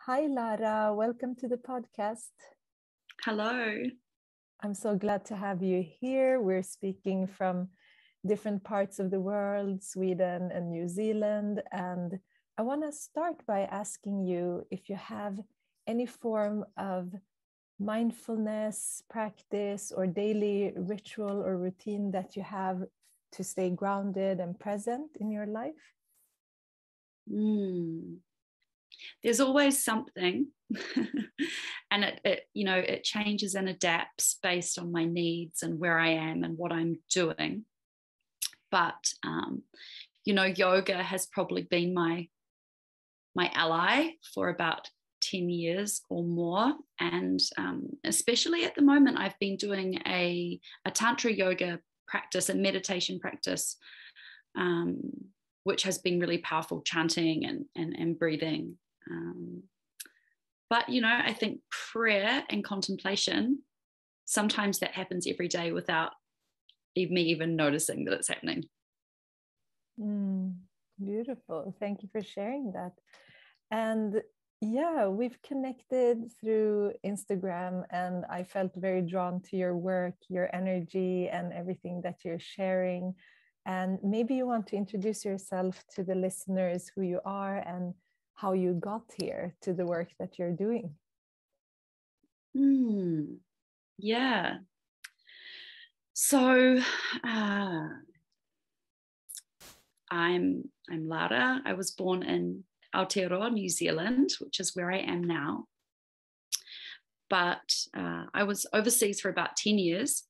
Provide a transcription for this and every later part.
Hi, Lara. Welcome to the podcast. Hello. I'm so glad to have you here. We're speaking from different parts of the world, Sweden and New Zealand. And I want to start by asking you if you have any form of mindfulness practice or daily ritual or routine that you have to stay grounded and present in your life. There's always something and it changes and adapts based on my needs and where I am and what I'm doing. But yoga has probably been my ally for about 10 years or more, and especially at the moment I've been doing a tantra yoga practice, a meditation practice, which has been really powerful, chanting and breathing. But I think prayer and contemplation, sometimes that happens every day without me even noticing that it's happening. Beautiful. Thank you for sharing that. And yeah, we've connected through Instagram, and I felt very drawn to your work, your energy, and everything that you're sharing. And maybe you want to introduce yourself to the listeners, who you are and how you got here to the work that you're doing. Yeah. So I'm Lara. I was born in Aotearoa, New Zealand, which is where I am now. But I was overseas for about 10 years,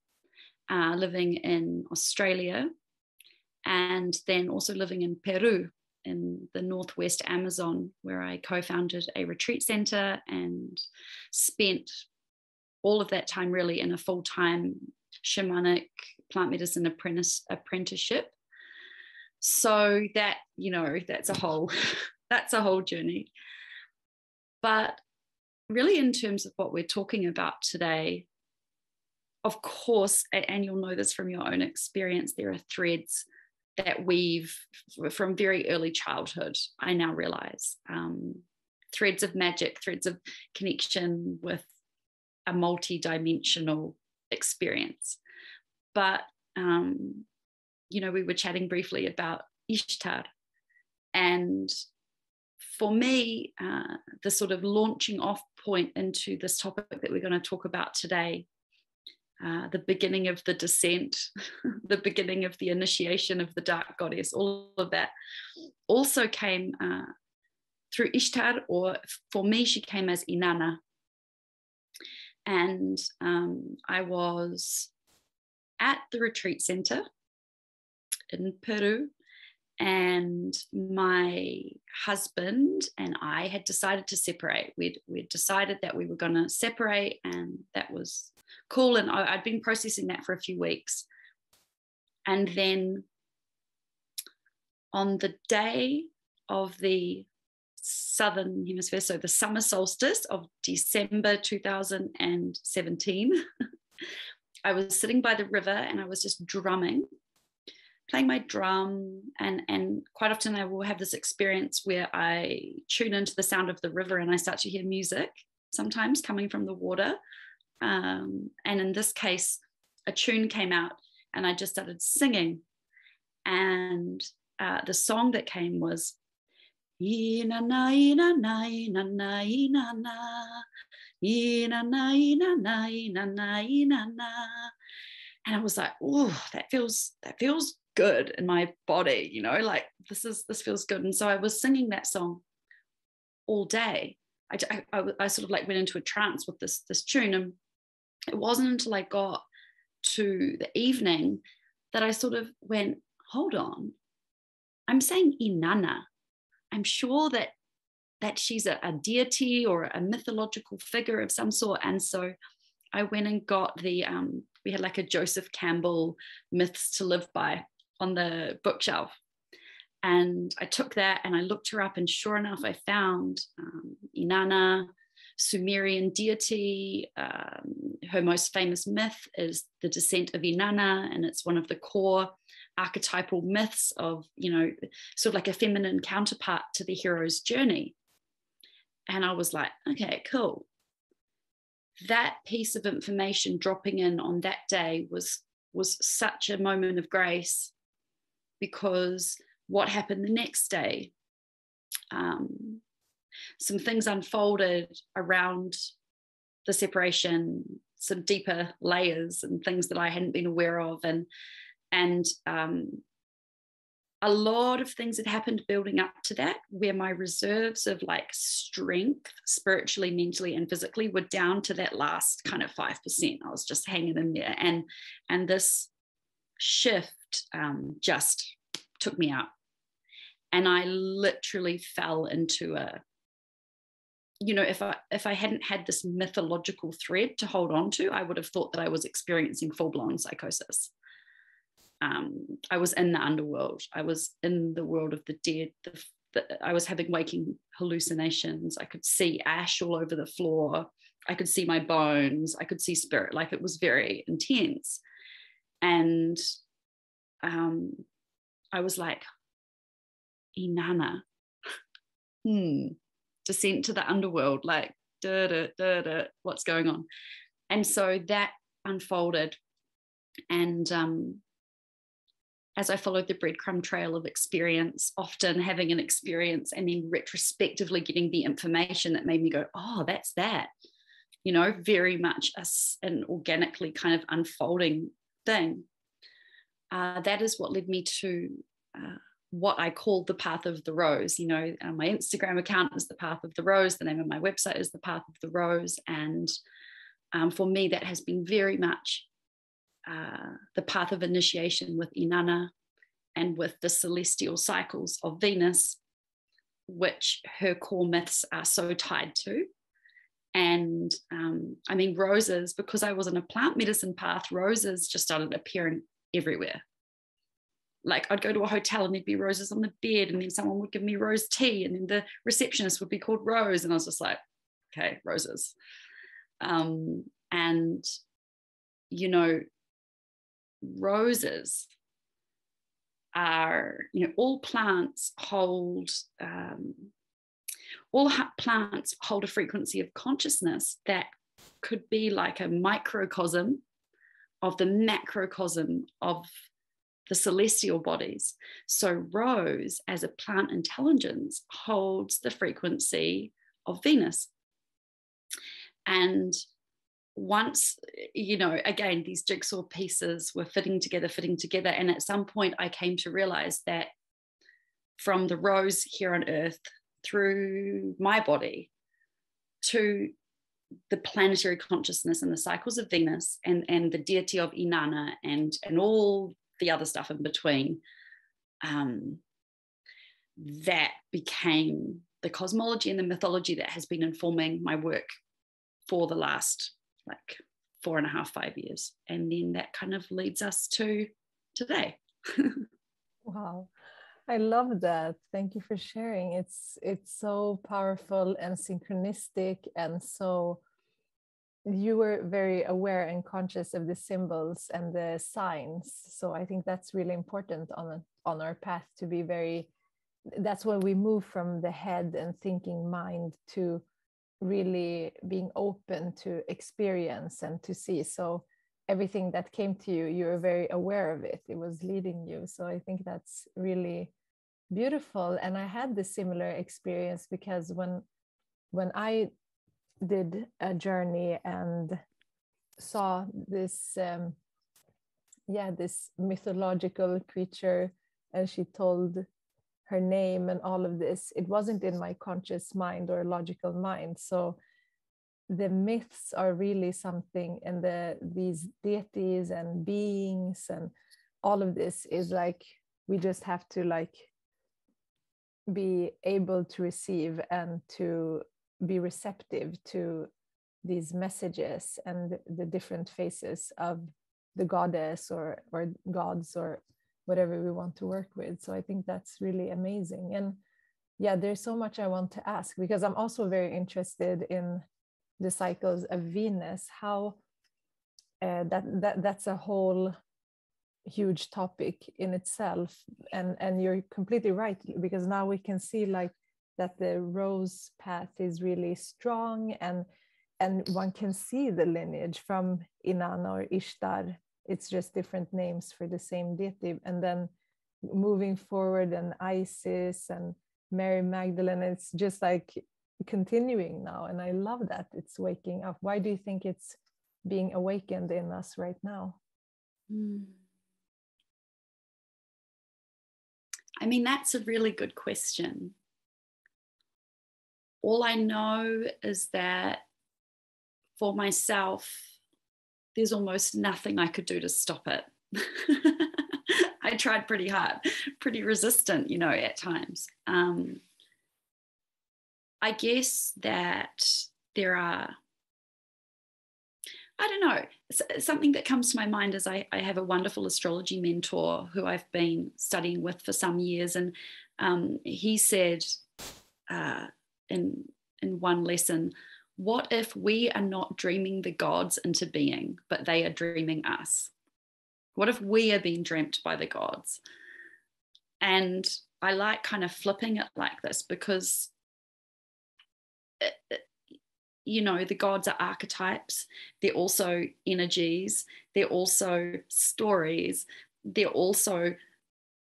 living in Australia, and then also living in Peru, in the Northwest Amazon, where I co-founded a retreat center and spent all of that time really in a full-time shamanic plant medicine apprenticeship. So that, that's a whole journey. But really, in terms of what we're talking about today, of course, and you'll know this from your own experience, there are threads that weave from very early childhood, I now realize. Threads of magic, threads of connection with a multi-dimensional experience. But, we were chatting briefly about Ishtar. And for me, the sort of launching off point into this topic that we're going to talk about today, the beginning of the descent, the beginning of the initiation of the dark goddess, all of that also came through Ishtar, or for me, she came as Inanna. And I was at the retreat center in Peru, and my husband and I had decided to separate. We'd decided that we were going to separate, and that was cool. And I'd been processing that for a few weeks. And then on the day of the Southern Hemisphere, so the summer solstice of December 2017, I was sitting by the river and I was just drumming, playing my drum, and quite often I will have this experience where I tune into the sound of the river and I start to hear music, sometimes coming from the water. And in this case, a tune came out and I just started singing. And the song that came was Inanna, Inanna, Inanna, Inanna, Inanna, Inanna, Inanna, Inanna. And I was like, oh, that feels good in my body, like this feels good. And so I was singing that song all day. I sort of like went into a trance with this tune, and it wasn't until I got to the evening that I sort of went, hold on, I'm saying Inanna. I'm sure that she's a deity or a mythological figure of some sort. And so I went and got we had like a Joseph Campbell Myths to Live By on the bookshelf. And I took that and I looked her up, and sure enough, I found Inanna, Sumerian deity. Her most famous myth is the descent of Inanna, and it's one of the core archetypal myths of, sort of like a feminine counterpart to the hero's journey. And I was like, okay, cool. That piece of information dropping in on that day was such a moment of grace, because what happened the next day, some things unfolded around the separation, some deeper layers and things that I hadn't been aware of, and a lot of things that happened building up to that, where my reserves of like strength, spiritually, mentally, and physically, were down to that last kind of 5%. I was just hanging in there, and this shift just took me out, and I literally fell into a, you know, if I hadn't had this mythological thread to hold on to, I would have thought that I was experiencing full-blown psychosis. I was in the underworld. I was in the world of the dead. I was having waking hallucinations. I could see ash all over the floor. I could see my bones. I could see spirit. Like, it was very intense. And I was like, Inanna, descent to the underworld, like, what's going on? And so that unfolded. And as I followed the breadcrumb trail of experience, often having an experience and then retrospectively getting the information that made me go, oh, that's that, you know, very much an organically kind of unfolding thing. That is what led me to what I call the Path of the Rose. You know, my Instagram account is the Path of the Rose. The name of my website is the Path of the Rose. And for me, that has been very much the path of initiation with Inanna and with the celestial cycles of Venus, which her core myths are so tied to. And I mean, roses, because I was in a plant medicine path, roses just started appearing everywhere. Like, I'd go to a hotel and there'd be roses on the bed, and then someone would give me rose tea, and then the receptionist would be called Rose, and I was just like, okay, roses. And, you know, roses are, you know, all plants hold a frequency of consciousness that could be like a microcosm of the macrocosm of the celestial bodies. So rose, as a plant intelligence, holds the frequency of Venus. And once, you know, again, these jigsaw pieces were fitting together. And at some point I came to realize that from the rose here on earth, through my body, to the planetary consciousness and the cycles of Venus and the deity of Inanna and all the other stuff in between, that became the cosmology and the mythology that has been informing my work for the last like 4.5, 5 years. And then that kind of leads us to today. Wow. I love that. Thank you for sharing. It's so powerful and synchronistic, and so you were very aware and conscious of the symbols and the signs. So I think that's really important on our path to be very, that's when we move from the head and thinking mind to really being open to experience and to see. So everything that came to you, you were very aware of it. It was leading you. So I think that's really beautiful. And I had this similar experience because when I did a journey and saw this this mythological creature, and she told her name and all of this, it wasn't in my conscious mind or logical mind. So the myths are really something, and these deities and beings and all of this is like, we just have to like be able to receive and to be receptive to these messages and the different faces of the goddess or gods or whatever we want to work with. So I think that's really amazing. And yeah, there's so much I want to ask, because I'm also very interested in the cycles of Venus, how that's a whole huge topic in itself. And you're completely right, because now we can see like that the rose path is really strong, and one can see the lineage from Inanna or Ishtar. It's just different names for the same deity. And then moving forward, and Isis and Mary Magdalene, it's just like continuing now. And I love that it's waking up. Why do you think it's being awakened in us right now? I mean, that's a really good question. All I know is that for myself, there's almost nothing I could do to stop it. I tried pretty hard, pretty resistant, you know, at times. I guess that there are, I don't know, something that comes to my mind is I have a wonderful astrology mentor who I've been studying with for some years. And he said in one lesson, what if we are not dreaming the gods into being, but they are dreaming us? What if we are being dreamt by the gods? And I like kind of flipping it like this, because you know, the gods are archetypes. They're also energies. They're also stories. They're also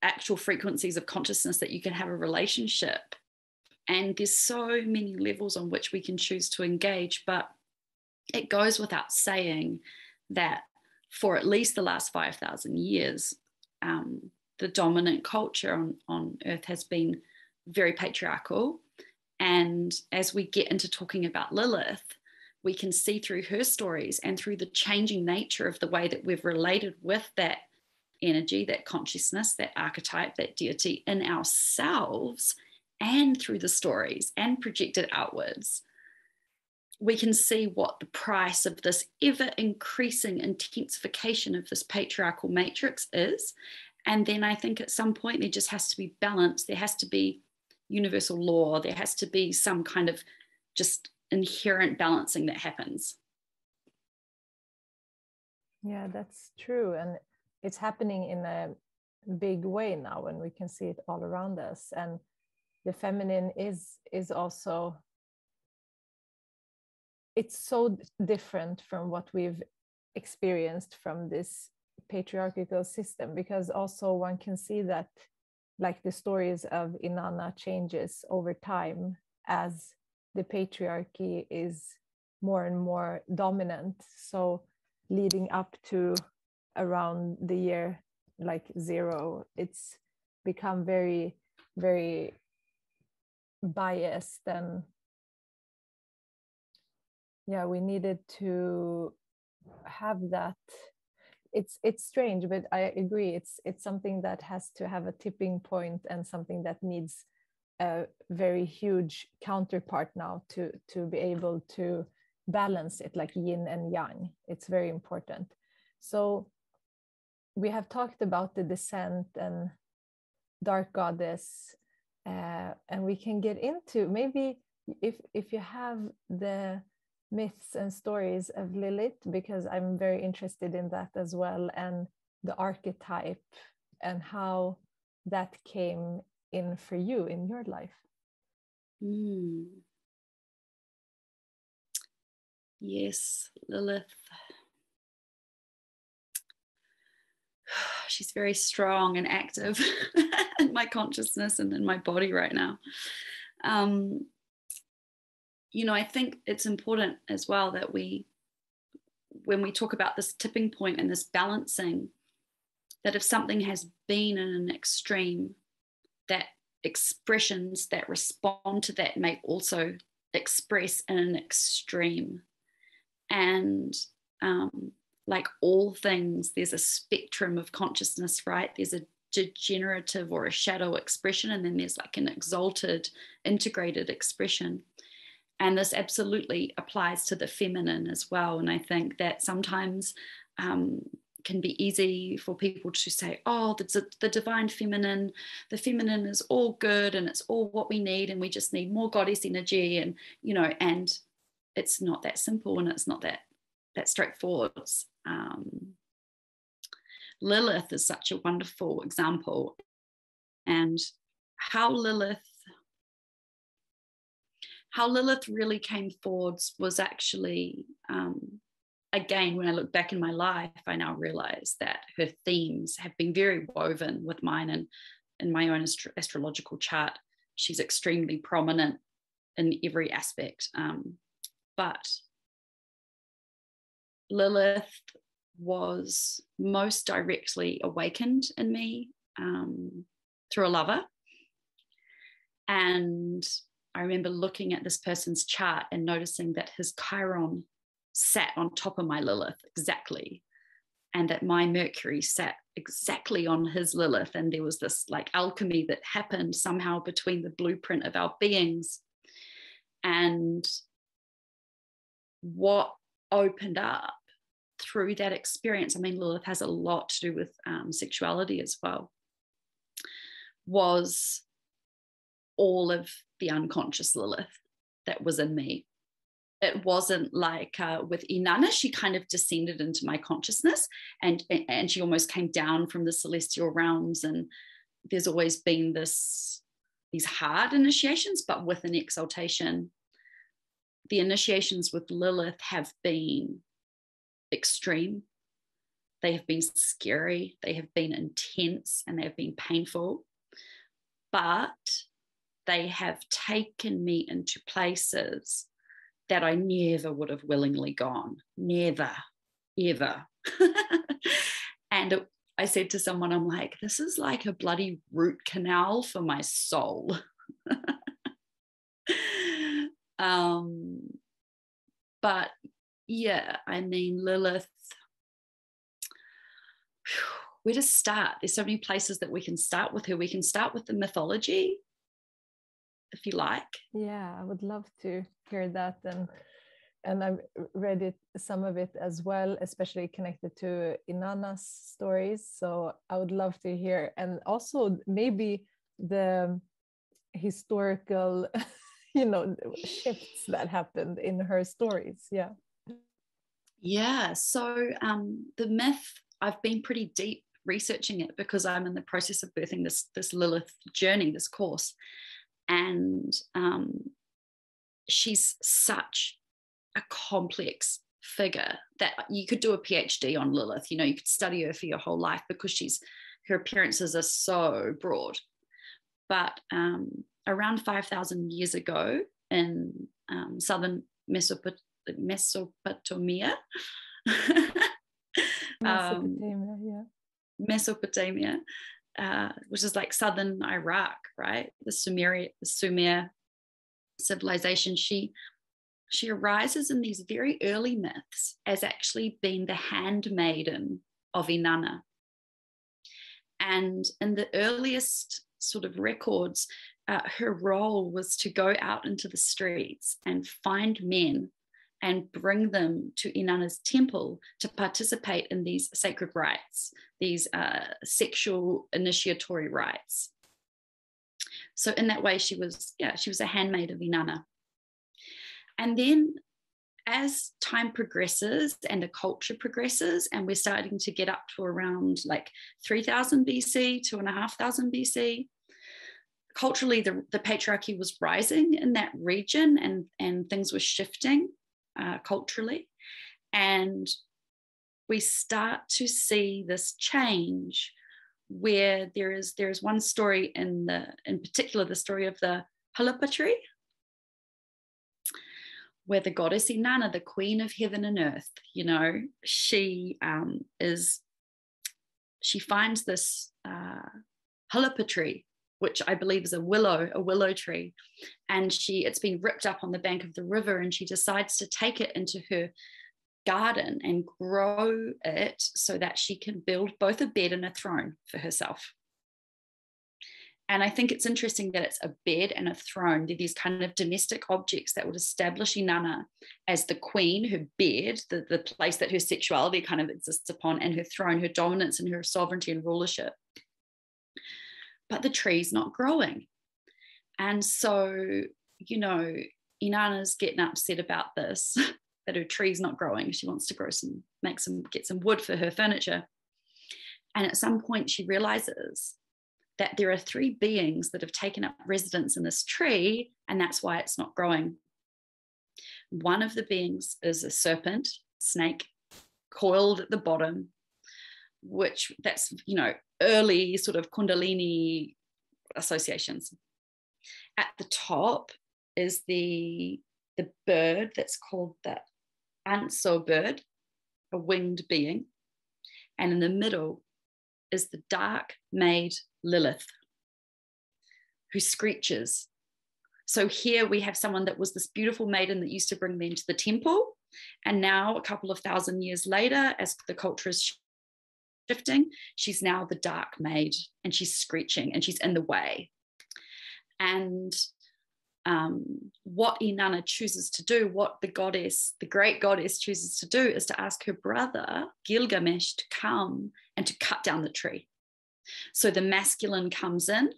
actual frequencies of consciousness that you can have a relationship. And there's so many levels on which we can choose to engage. But it goes without saying that for at least the last 5,000 years, the dominant culture on Earth has been very patriarchal. And as we get into talking about Lilith, we can see through her stories and through the changing nature of the way that we've related with that energy, that consciousness, that archetype, that deity in ourselves, and through the stories and projected outwards, we can see what the price of this ever increasing intensification of this patriarchal matrix is. And then I think at some point there just has to be balance. There has to be universal law. There has to be some kind of just inherent balancing that happens. Yeah, that's true. And it's happening in a big way now, and we can see it all around us. And the feminine is also, it's so different from what we've experienced from this patriarchal system, because also one can see that, like the stories of Inanna changes over time as the patriarchy is more and more dominant. So leading up to around the year like 0, it's become very, very biased. And yeah, we needed to have that. It's strange, but I agree, it's something that has to have a tipping point, and something that needs a very huge counterpart now to be able to balance it, like yin and yang. It's very important. So we have talked about the descent and dark goddess, and we can get into, maybe if you have the myths and stories of Lilith, because I'm very interested in that as well, and the archetype and how that came in for you in your life. Yes, Lilith. She's very strong and active in my consciousness and in my body right now. You know, I think it's important as well that when we talk about this tipping point and this balancing, that if something has been in an extreme, that expressions that respond to that may also express in an extreme. And like all things, there's a spectrum of consciousness, right? There's a degenerative or a shadow expression, and then there's like an exalted, integrated expression. And this absolutely applies to the feminine as well. And I think that sometimes can be easy for people to say, oh, the divine feminine, the feminine is all good and it's all what we need, and we just need more goddess energy. And, you know, and it's not that simple, and it's not that straightforward. Lilith is such a wonderful example, and how Lilith how Lilith really came forwards was actually, again, when I look back in my life, I now realize that her themes have been very woven with mine, and in my own astrological chart, she's extremely prominent in every aspect. But Lilith was most directly awakened in me through a lover. And I remember looking at this person's chart and noticing that his Chiron sat on top of my Lilith exactly, and that my Mercury sat exactly on his Lilith. And there was this like alchemy that happened somehow between the blueprint of our beings. And what opened up through that experience, I mean, Lilith has a lot to do with sexuality as well, was all of the unconscious Lilith that was in me. It wasn't like with Inanna, she kind of descended into my consciousness, and she almost came down from the celestial realms. And there's always been these hard initiations, but with an exaltation. The initiations with Lilith have been extreme. They have been scary, they have been intense, and they have been painful. But they have taken me into places that I never would have willingly gone. Never, ever. And I said to someone, I'm like, this is like a bloody root canal for my soul. But yeah, I mean, Lilith, where to start? There's so many places that we can start with her. We can start with the mythology, if you like. Yeah, I would love to hear that. And I've read it, some of it as well, especially connected to Inanna's stories. So I would love to hear, and also maybe the historical, shifts that happened in her stories. Yeah. Yeah. So the myth, I've been pretty deep researching it because I'm in the process of birthing this Lilith journey, this course. And she's such a complex figure that you could do a PhD on Lilith. You could study her for your whole life because her appearances are so broad. But around 5,000 years ago in southern Mesopotamia, Mesopotamia, which is like southern Iraq, right? The Sumer civilization. She arises in these very early myths as actually being the handmaiden of Inanna. And in the earliest sort of records, her role was to go out into the streets and find men and bring them to Inanna's temple to participate in these sacred rites, these sexual initiatory rites. So in that way, she was a handmaid of Inanna. And then as time progresses and the culture progresses, and we're starting to get up to around like 3000 BC, 2500 BC, culturally, the patriarchy was rising in that region, and things were shifting culturally. And we start to see this change where there is one story in particular, the story of the Hulapa tree, where the goddess Inanna, the queen of heaven and earth, she finds this Hulapa tree, which I believe is a willow tree, and it's been ripped up on the bank of the river, and she decides to take it into her garden and grow it so that she can build both a bed and a throne for herself. And I think it's interesting that it's a bed and a throne. They're these kind of domestic objects that would establish Inanna as the queen, her bed, the place that her sexuality kind of exists upon, and her throne, her dominance and her sovereignty and rulership. But the tree's not growing. And so, Inanna's getting upset about this, that her tree's not growing. She wants to get some wood for her furniture. And at some point she realizes that there are 3 beings that have taken up residence in this tree, and that's why it's not growing. One of the beings is a serpent, snake, coiled at the bottom, which that's, early sort of Kundalini associations. At the top is the bird that's called the Anso bird, a winged being. And in the middle is the dark maid Lilith, who screeches. So here we have someone that was this beautiful maiden that used to bring men to the temple. And now, a couple of thousand years later, as the culture is shifting, she's now the dark maid, and she's screeching and she's in the way. And what Inanna chooses to do, what the great goddess chooses to do, is to ask her brother Gilgamesh to come and to cut down the tree. So the masculine comes in,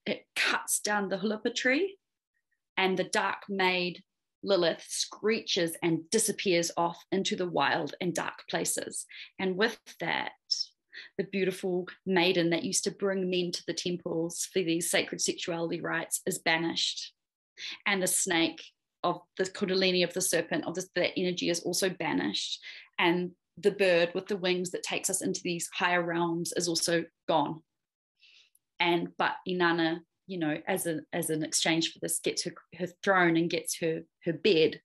it cuts down the hulapa tree, and the dark maid Lilith screeches and disappears off into the wild and dark places. And with that, the beautiful maiden that used to bring men to the temples for these sacred sexuality rites is banished. And the snake of the Kundalini of the serpent, of that energy, is also banished. And the bird with the wings that takes us into these higher realms is also gone. But Inanna, as an exchange for this, gets her throne and gets her bed.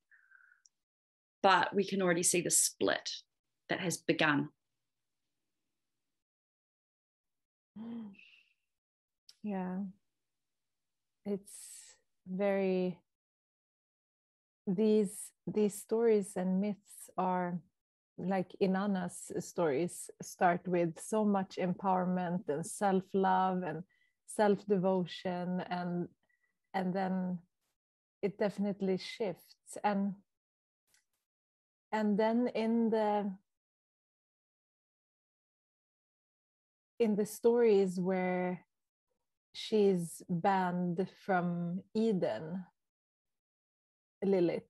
But we can already see the split that has begun. Yeah, it's very, these stories and myths are like Inanna's stories, start with so much empowerment and self-love and self-devotion, and then it definitely shifts, and then in the stories where she's banned from Eden, Lilith,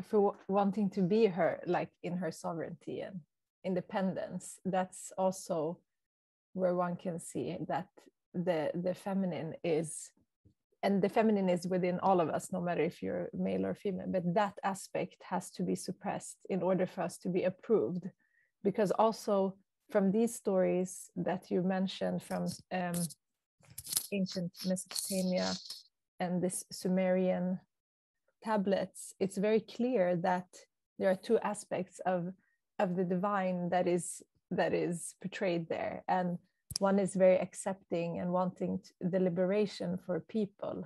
for wanting to be her, like in her sovereignty and independence, that's also where one can see that the feminine is, and the feminine is within all of us, no matter if you're male or female, but that aspect has to be suppressed in order for us to be approved. Because also from these stories that you mentioned from ancient Mesopotamia and this Sumerian tablets, it's very clear that there are two aspects of the divine that is portrayed there, and one is very accepting and wanting the liberation for people,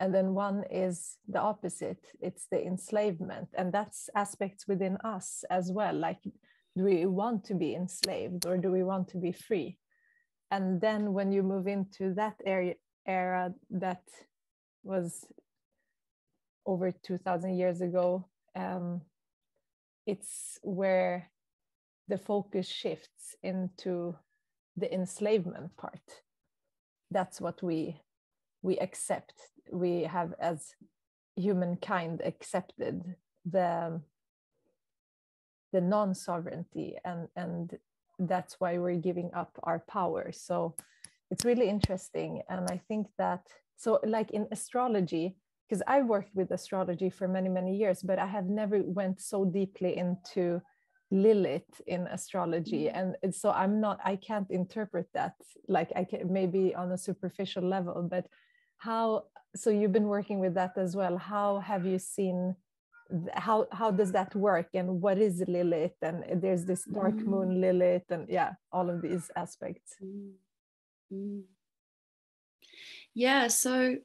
and then one is the opposite, it's the enslavement, and that's aspects within us as well. Like, do we want to be enslaved or do we want to be free? And then when you move into that era that was over 2,000 years ago, it's where the focus shifts into the enslavement part. That's what we accept. We have, as humankind, accepted the non-sovereignty, and that's why we're giving up our power. So it's really interesting. And I think that, so like in astrology, because I worked with astrology for many, many years, but I have never went so deeply into Lilith in astrology. And so I can't interpret that, like I can maybe on a superficial level, but so you've been working with that as well. How have you seen, how does that work, and what is Lilith? And there's this dark moon Lilith, and all of these aspects. Yeah, so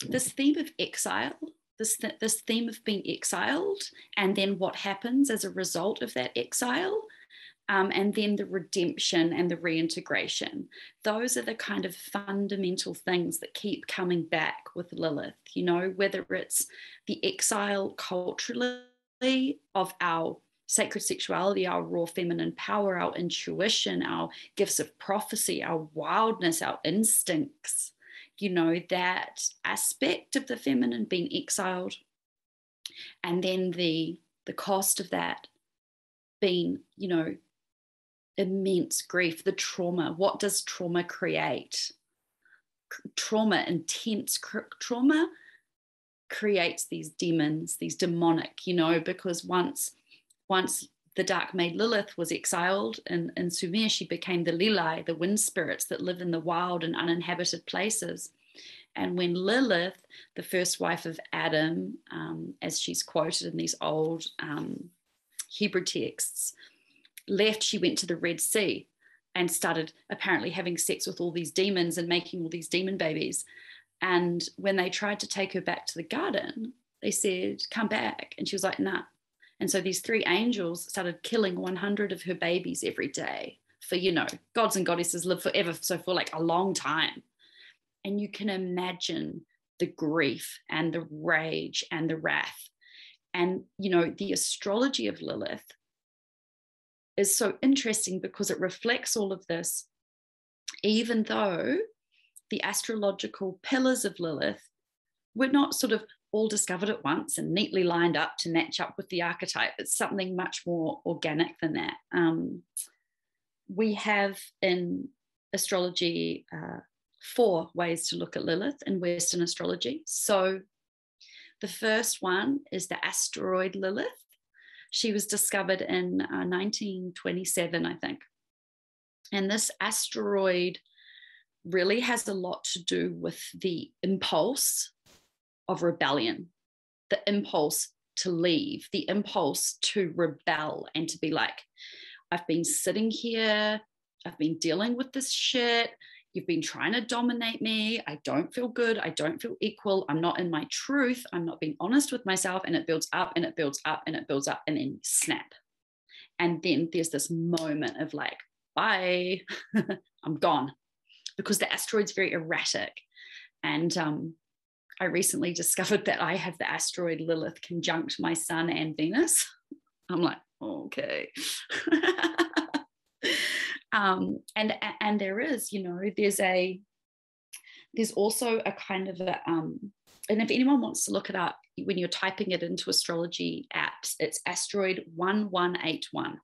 this theme of exile, this theme of being exiled, and then what happens as a result of that exile, and then the redemption and the reintegration. Those are the kind of fundamental things that keep coming back with Lilith, whether it's the exile culturally of our sacred sexuality, our raw feminine power, our intuition, our gifts of prophecy, our wildness, our instincts, that aspect of the feminine being exiled. And then the cost of that being, immense grief, the trauma. What does trauma create? Trauma, intense trauma, creates these demons, these demonic, you know, because once the dark maid Lilith was exiled in Sumer, she became the Lilai, the wind spirits that live in the wild and uninhabited places. And when Lilith, the first wife of Adam, as she's quoted in these old Hebrew texts, left, she went to the Red Sea and started apparently having sex with all these demons and making all these demon babies. And when they tried to take her back to the garden, they said, come back. And she was like, nah. And so these 3 angels started killing 100 of her babies every day for, you know, gods and goddesses live forever. So for like a long time. And you can imagine the grief and the rage and the wrath. And, you know, the astrology of Lilith is so interesting because it reflects all of this, even though the astrological pillars of Lilith were not sort of all discovered at once and neatly lined up to match up with the archetype. It's something much more organic than that. We have in astrology 4 ways to look at Lilith in Western astrology. So the first one is the asteroid Lilith. She was discovered in 1927, I think. And this asteroid really has a lot to do with the impulse of rebellion, the impulse to leave, the impulse to rebel and to be like, I've been sitting here, I've been dealing with this shit, you've been trying to dominate me, I don't feel good, I don't feel equal, I'm not in my truth, I'm not being honest with myself, and it builds up and it builds up and it builds up and then snap. And then there's this moment of like, bye, I'm gone. Because the asteroid's very erratic. And I recently discovered that I have the asteroid Lilith conjunct my sun and Venus. I'm like, okay. And there is, you know, there's also a kind of a, and if anyone wants to look it up, when you're typing it into astrology apps, it's asteroid 1181.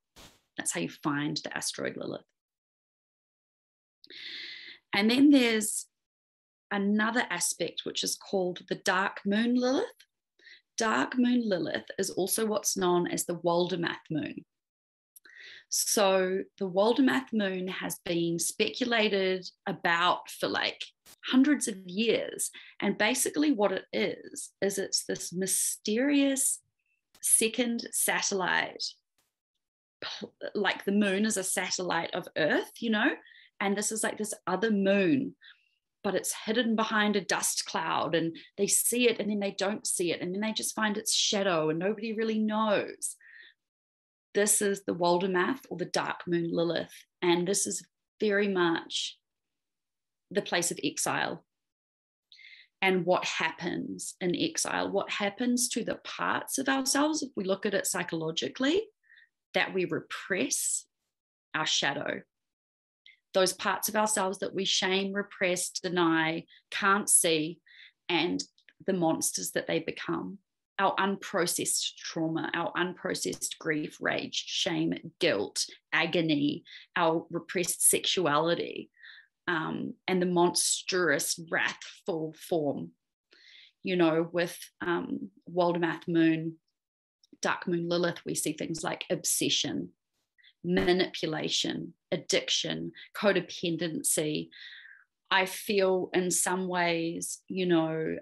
That's how you find the asteroid Lilith. And then there's another aspect, which is called the dark moon Lilith. Dark moon Lilith is also what's known as the Waldemath moon. So the Waldemath moon has been speculated about for like hundreds of years. And basically what it is it's this mysterious second satellite, like the moon is a satellite of Earth, you know, and this is like this other moon, but it's hidden behind a dust cloud and they see it and then they don't see it. And then they just find its shadow and nobody really knows. This is the Waldemath or the dark moon Lilith. And this is very much the place of exile. And what happens in exile, what happens to the parts of ourselves, if we look at it psychologically, that we repress, our shadow. Those parts of ourselves that we shame, repress, deny, can't see, and the monsters that they become. Our unprocessed trauma, our unprocessed grief, rage, shame, guilt, agony, our repressed sexuality, and the monstrous, wrathful form. You know, with Waldemath moon, dark moon Lilith, we see things like obsession, manipulation, addiction, codependency. I feel in some ways, you know,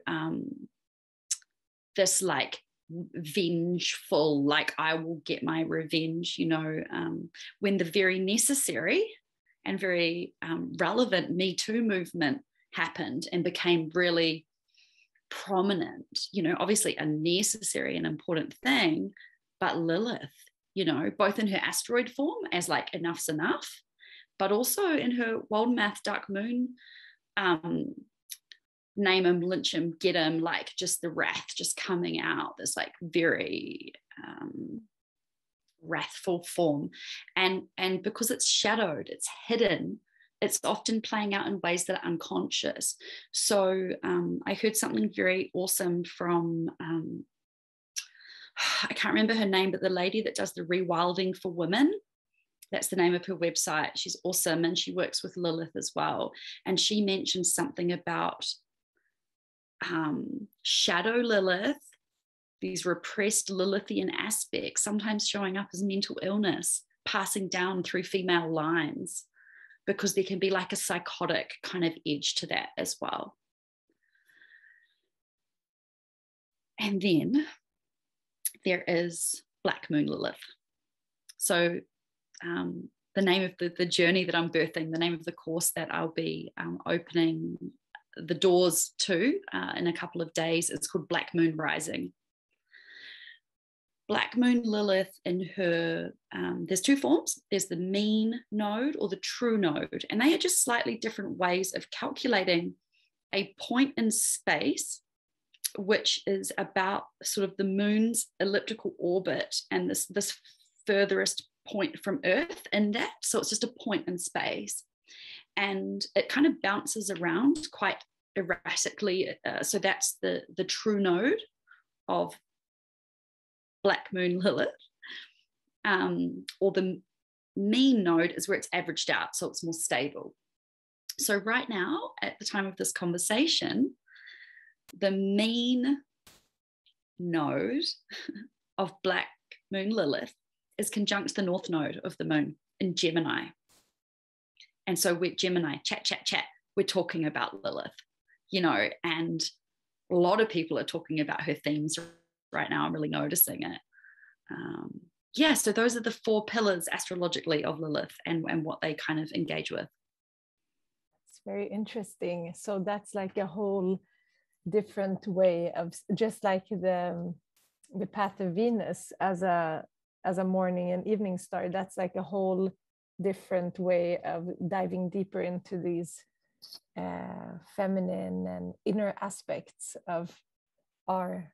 this like vengeful, like I will get my revenge, you know, when the very necessary and very relevant Me Too movement happened and became really prominent, you know, obviously a necessary and important thing, but Lilith, you know, both in her asteroid form as like enough's enough, but also in her Waldemath dark moon, name him, lynch him, get him, like just the wrath just coming out, this like very wrathful form. And because it's shadowed, it's hidden, it's often playing out in ways that are unconscious. So I heard something very awesome from I can't remember her name, but the lady that does the rewilding for women, that's the name of her website. She's awesome. And she works with Lilith as well. And she mentioned something about shadow Lilith, these repressed Lilithian aspects, sometimes showing up as mental illness, passing down through female lines, because there can be like a psychotic kind of edge to that as well. And then there is Black Moon Lilith. So the name of the journey that I'm birthing, the name of the course that I'll be opening the doors to in a couple of days, is called Black Moon Rising. Black Moon Lilith, in her, there's two forms. There's the mean node or the true node, and they are just slightly different ways of calculating a point in space, which is about sort of the moon's elliptical orbit and this furthest point from Earth in that. So it's just a point in space, and it kind of bounces around quite erratically. So that's the true node of Black Moon Lilith, or the mean node is where it's averaged out, so it's more stable. So right now, at the time of this conversation, the mean node of Black Moon Lilith is conjunct the north node of the moon in Gemini. And so we're Gemini, chat, we're talking about Lilith, and a lot of people are talking about her themes right now. I'm really noticing it. So those are the 4 pillars astrologically of Lilith and what they kind of engage with. It's very interesting. So that's like a whole different way of, just like the path of Venus as a morning and evening star. That's like a whole different way of diving deeper into these feminine and inner aspects of our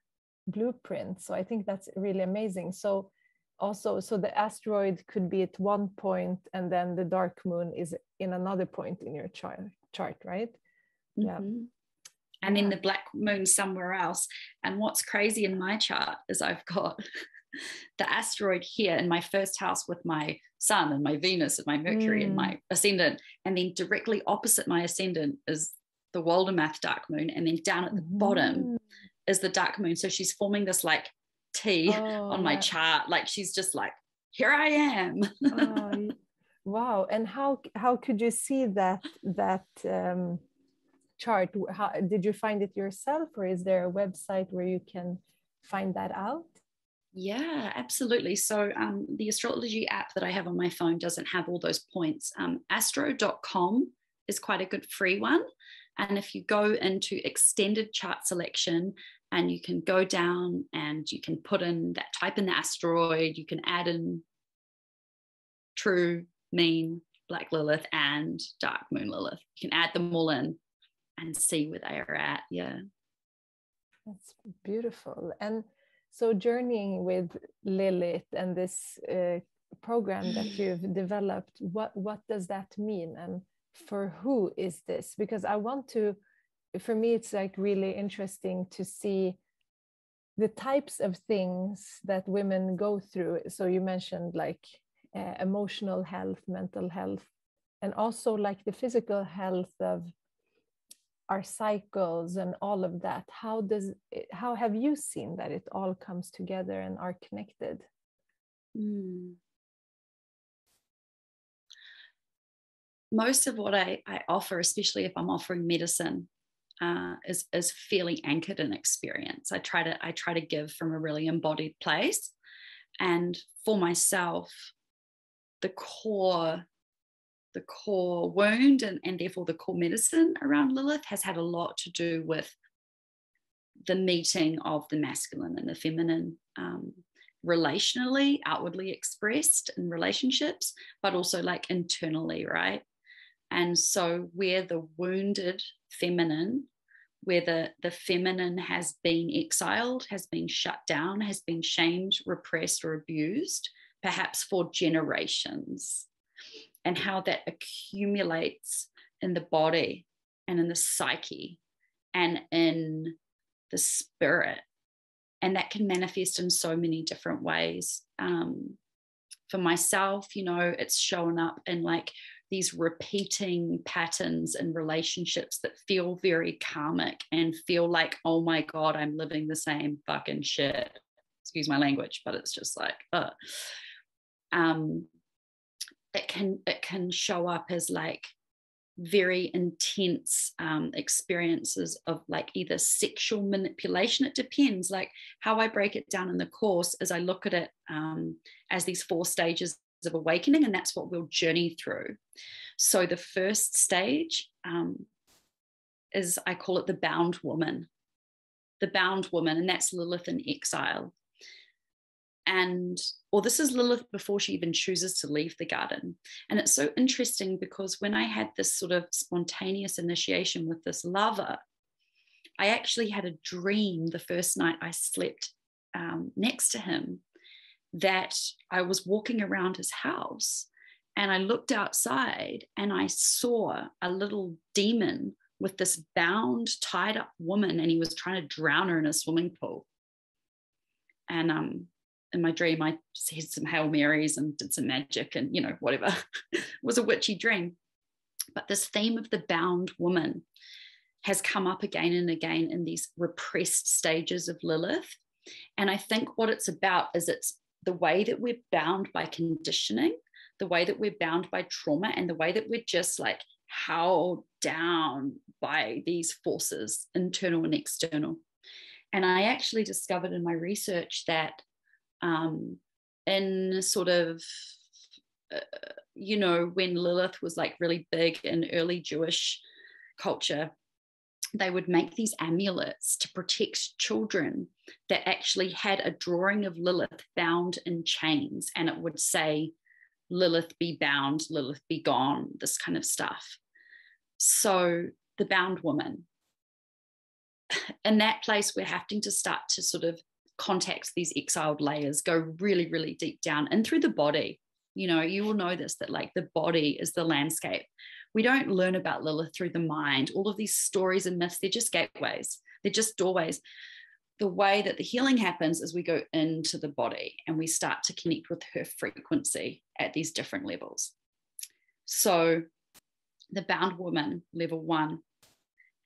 blueprint. So I think that's really amazing. So the asteroid could be at one point, and then the dark moon is in another point in your chart, right? Mm-hmm. Yeah. And then the black moon somewhere else. And what's crazy in my chart is I've got the asteroid here in my first house with my sun and my Venus and my Mercury and my ascendant, and then directly opposite my ascendant is the Waldermath dark moon, and then down at the bottom is the dark moon. So she's forming this like T on my chart, like she's just like, here I am. Wow. And how could you see that chart? How did you find it yourself, or is there a website where you can find that out? Yeah, absolutely. So the astrology app that I have on my phone doesn't have all those points. Astro.com is quite a good free one. And if you go into extended chart selection, and you can go down and you can put in that, type in the asteroid, you can add in true, mean, Black Lilith and dark moon Lilith. You can add them all in and see where they are at. Yeah. That's beautiful. And so journeying with Lilith and this program that you've developed, what does that mean? And for who is this? Because for me, it's like really interesting to see the types of things that women go through. So you mentioned like emotional health, mental health, and also like the physical health of our cycles and all of that. How have you seen that it all comes together and are connected? Most of what I offer, especially if I'm offering medicine, is fairly anchored in experience. I try to give from a really embodied place, and for myself, the core wound and therefore the core medicine around Lilith has had a lot to do with the meeting of the masculine and the feminine, relationally, outwardly expressed in relationships, but also like internally, right? And so where the wounded feminine, where the feminine has been exiled, has been shut down, has been shamed, repressed, or abused, perhaps for generations, and how that accumulates in the body and in the psyche and in the spirit. And that can manifest in so many different ways. For myself, it's shown up in like these repeating patterns in relationships that feel very karmic and feel like, oh my God, I'm living the same fucking shit. Excuse my language, but it's just like, it can show up as like very intense experiences of like either sexual manipulation. It depends. Like how I break it down in the course is I look at it as these 4 stages of awakening, and that's what we'll journey through. So the first stage is, I call it the bound woman, and that's Lilith in exile. Or this is Lilith before she even chooses to leave the garden. And it's so interesting because when I had this sort of spontaneous initiation with this lover, I actually had a dream the first night I slept next to him, that I was walking around his house and I looked outside and I saw a little demon with this bound, tied up woman, and he was trying to drown her in a swimming pool. And in my dream, I said some Hail Marys and did some magic and, you know, whatever. It was a witchy dream. But this theme of the bound woman has come up again and again in these repressed stages of Lilith. And I think what it's about is it's the way that we're bound by conditioning, the way that we're bound by trauma, and the way that we're just like held down by these forces, internal and external. And I actually discovered in my research that in sort of, you know, when Lilith was like really big in early Jewish culture, they would make these amulets to protect children that actually had a drawing of Lilith bound in chains, and it would say, Lilith be bound, Lilith be gone, this kind of stuff. So the bound woman, in that place, we're having to start to sort of contact these exiled layers, go really, really deep down and through the body. You know, you will know this, that like the body is the landscape. We don't learn about Lilith through the mind. All of these stories and myths, they're just gateways. They're just doorways. The way that the healing happens is we go into the body and we start to connect with her frequency at these different levels. So the bound woman, level 1.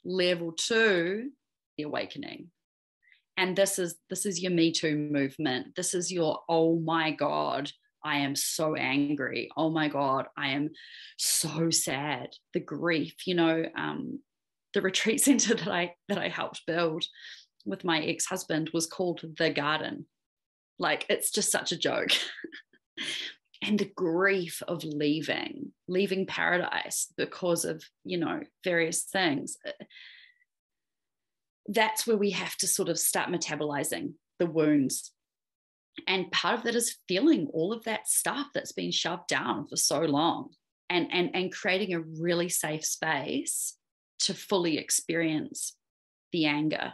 Level 2, the awakening. And this is your Me Too movement. This is your, oh my God, I am so angry. Oh my God, I am so sad. The grief, you know, the retreat center that I helped build with my ex-husband was called The Garden. Like, it's just such a joke. And the grief of leaving paradise because of, you know, various things. That's where we have to sort of start metabolizing the wounds. And part of that is feeling all of that stuff that's been shoved down for so long, and creating a really safe space to fully experience the anger.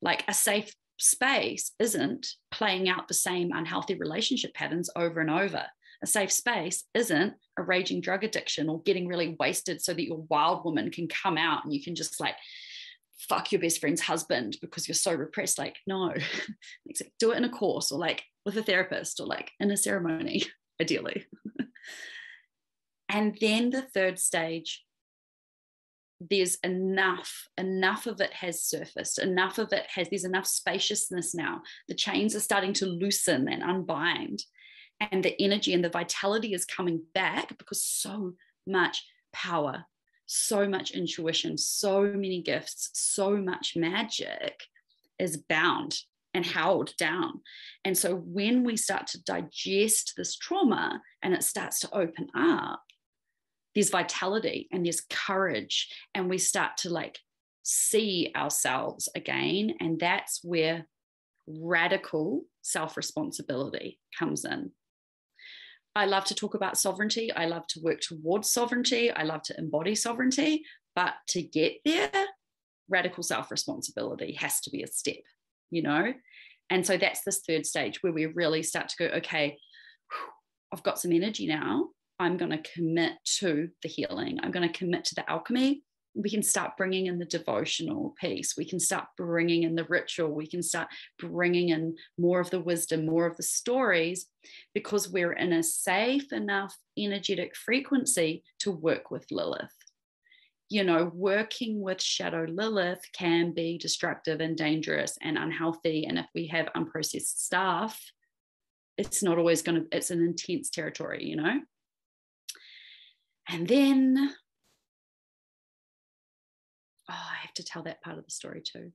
Like, a safe space isn't playing out the same unhealthy relationship patterns over and over. A safe space isn't a raging drug addiction or getting really wasted so that your wild woman can come out and you can just like fuck your best friend's husband because you're so repressed. Like, no, do it in a course or like with a therapist or like in a ceremony, ideally. And then the third stage, there's enough of it has surfaced, there's enough spaciousness now. The chains are starting to loosen and unbind, and the energy and the vitality is coming back because so much power, so much intuition, so many gifts, so much magic is bound and held down. And so when we start to digest this trauma and it starts to open up, there's vitality and there's courage, and we start to like see ourselves again. And that's where radical self-responsibility comes in. I love to talk about sovereignty. I love to work towards sovereignty. I love to embody sovereignty, but to get there, radical self-responsibility has to be a step, you know? And so that's this third stage where we really start to go, okay, I've got some energy now. I'm going to commit to the healing. I'm going to commit to the alchemy. we can start bringing in the devotional piece. We can start bringing in the ritual. We can start bringing in more of the wisdom, more of the stories, because we're in a safe enough energetic frequency to work with Lilith. You know, working with shadow Lilith can be destructive and dangerous and unhealthy. And if we have unprocessed stuff, it's not always going to, it's an intense territory, you know? And then, I have to tell that part of the story too.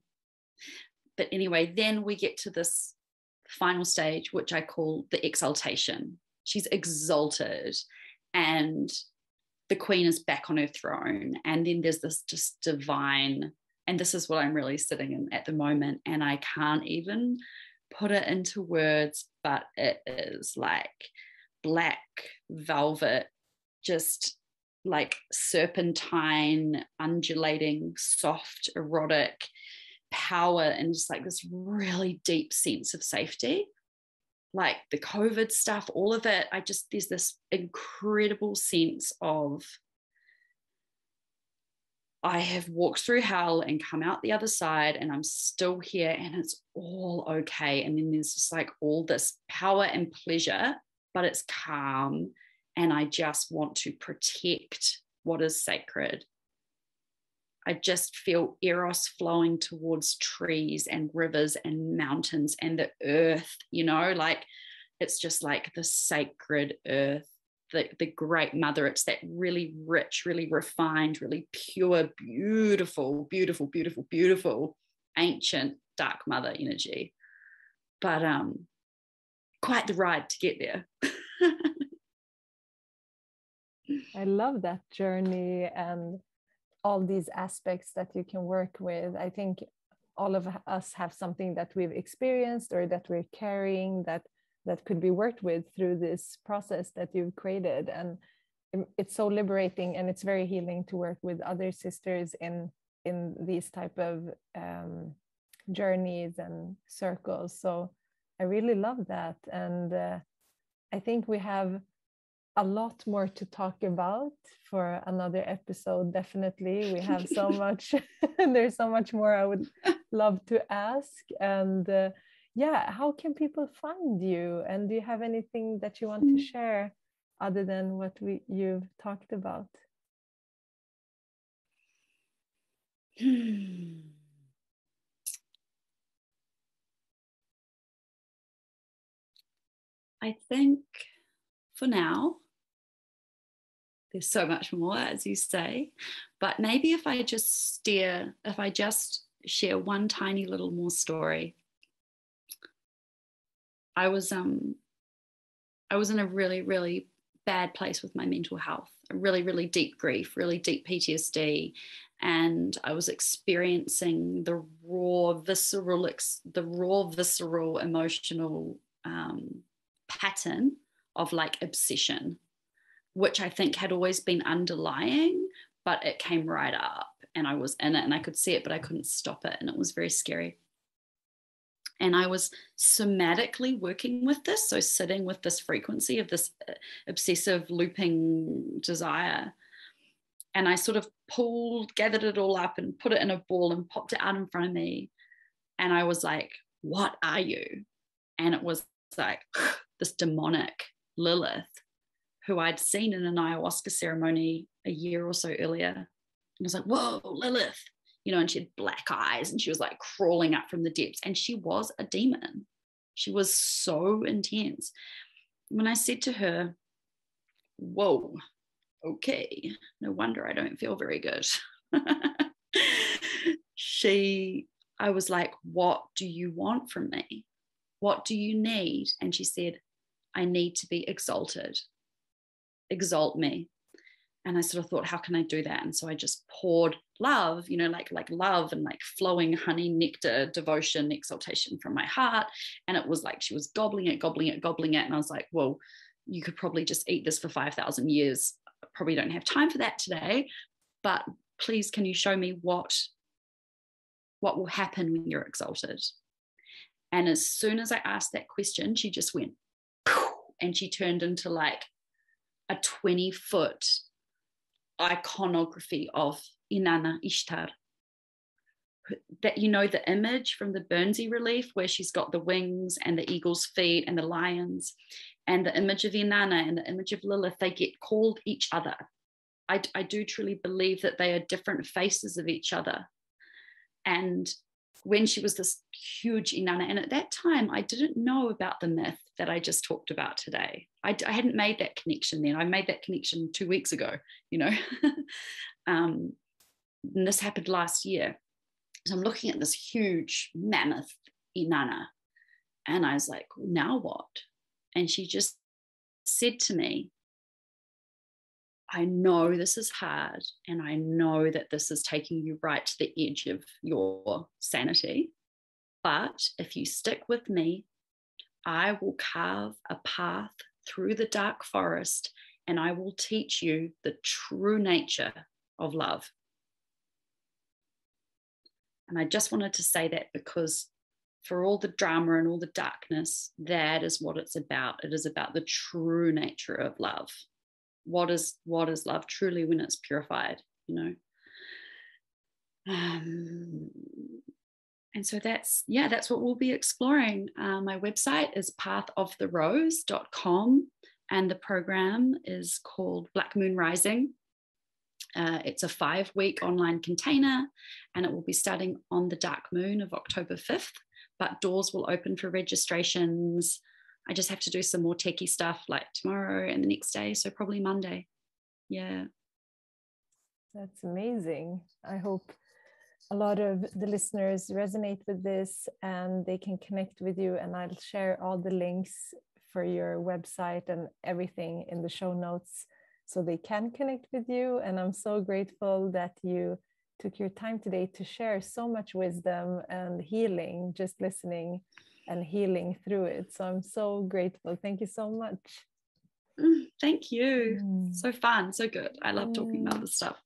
But anyway, then we get to this final stage, which I call the exaltation. She's exalted and the queen is back on her throne. And then there's this just divine, and this is what I'm really sitting in at the moment. And I can't even put it into words, but it is like black velvet, just like serpentine, undulating, soft, erotic power, and just like this really deep sense of safety. Like the COVID stuff, all of it, there's this incredible sense of, I have walked through hell and come out the other side and I'm still here and it's all okay. And then there's just like all this power and pleasure, but it's calm. And I just want to protect what is sacred. I just feel eros flowing towards trees and rivers and mountains and the earth, you know, like it's just like the sacred earth, the great mother. It's that really rich, really refined, really pure, beautiful, beautiful, beautiful, beautiful, ancient dark mother energy. But quite the ride to get there. I love that journey and all these aspects that you can work with. I think all of us have something that we've experienced or that we're carrying that could be worked with through this process that you've created. And it's so liberating and it's very healing to work with other sisters in these type of journeys and circles. So I really love that. And I think we have a lot more to talk about for another episode. Definitely. We have so much, there's so much more I would love to ask. And how can people find you? And do you have anything that you want to share other than what you've talked about? I think for now, there's so much more, as you say, but maybe if I just share one tiny little more story. I was in a really, really bad place with my mental health, a really, really deep grief, really deep PTSD. And I was experiencing the raw, visceral emotional pattern of like obsession, which I think had always been underlying, but it came right up and I was in it and I could see it, but I couldn't stop it. And it was very scary. And I was somatically working with this. So sitting with this frequency of this obsessive looping desire. And I sort of gathered it all up and put it in a ball and popped it out in front of me. And I was like, what are you? And it was like this demonic Lilith, who I'd seen in an ayahuasca ceremony a year or so earlier. And I was like, whoa, Lilith, you know, and she had black eyes and she was like crawling up from the depths and she was a demon. She was so intense. When I said to her, whoa, okay, no wonder I don't feel very good. I was like, what do you want from me? What do you need? And she said, I need to be exalted. Exalt me. And I sort of thought, how can I do that? And so I just poured love, you know, like love and like flowing honey, nectar, devotion, exaltation from my heart. And it was like she was gobbling it. And I was like, well, you could probably just eat this for 5,000 years. I probably don't have time for that today. But please, can you show me what will happen when you're exalted? And as soon as I asked that question, she just went, and she turned into like a 20-foot iconography of Inanna, Ishtar. That, you know, the image from the Burnsy relief where she's got the wings and the eagle's feet and the lions, and the image of Inanna and the image of Lilith, they get called each other. I do truly believe that they are different faces of each other. And when she was this huge Inanna, and at that time I didn't know about the myth that I just talked about today. I hadn't made that connection then. I made that connection 2 weeks ago, you know. And this happened last year. So I'm looking at this huge mammoth Inanna, and I was like, now what? And she just said to me, I know this is hard, and I know that this is taking you right to the edge of your sanity, but if you stick with me, I will carve a path through the dark forest, and I will teach you the true nature of love. And I just wanted to say that because for all the drama and all the darkness, that is what it's about. It is about the true nature of love. What is love truly when it's purified, you know? And so that's what we'll be exploring. My website is pathoftherose.com, and the program is called Black Moon Rising. It's a 5-week online container, and it will be starting on the dark moon of October 5th, but doors will open for registrations. I just have to do some more techie stuff like tomorrow and the next day, so probably Monday. Yeah. That's amazing. I hope a lot of the listeners resonate with this and they can connect with you, and I'll share all the links for your website and everything in the show notes so they can connect with you. And I'm so grateful that you took your time today to share so much wisdom and healing, just listening and healing through it. So I'm so grateful. Thank you so much. Thank you. So fun, so good. I love talking about this stuff.